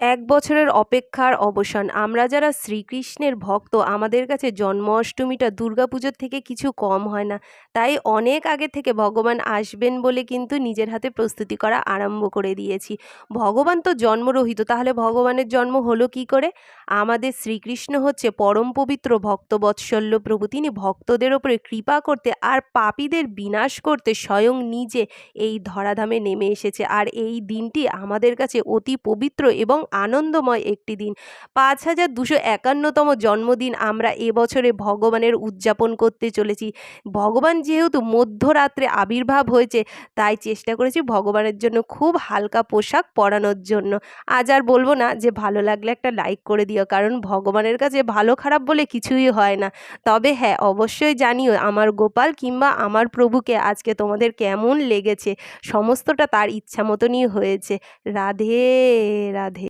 এক বছরের অপেক্ষার অবসান। আমরা যারা শ্রীকৃষ্ণের ভক্ত আমাদের কাছে জন্মাষ্টমীটা দুর্গাপুজোর থেকে কিছু কম হয় না। তাই অনেক আগে থেকে ভগবান আসবেন বলে কিন্তু নিজের হাতে প্রস্তুতি করা আরম্ভ করে দিয়েছি। ভগবান তো জন্মরহিত, তাহলে ভগবানের জন্ম হলো কি করে? আমাদের শ্রীকৃষ্ণ হচ্ছে পরম পবিত্র ভক্তবৎসল্য প্রভু। তিনি ভক্তদের ওপরে কৃপা করতে আর পাপীদের বিনাশ করতে স্বয়ং নিজে এই ধরাধামে নেমে এসেছে। আর এই দিনটি আমাদের কাছে অতি পবিত্র এবং আনন্দময় একটি দিন। 5251তম জন্মদিন আমরা এবছরে ভগবানের উদযাপন করতে চলেছি। ভগবান যেহেতু মধ্যরাত্রে আবির্ভাব হয়েছে, তাই চেষ্টা করেছি ভগবানের জন্য খুব হালকা পোশাক পরানোর জন্য। আজ আর বলবো না যে ভালো লাগলে একটা লাইক করে দিও, কারণ ভগবানের কাছে ভালো খারাপ বলে কিছুই হয় না। তবে হ্যাঁ, অবশ্যই জানিও আমার গোপাল কিংবা আমার প্রভুকে আজকে তোমাদের কেমন লেগেছে। সমস্তটা তার ইচ্ছা মতনই হয়েছে। রাধে রাধে।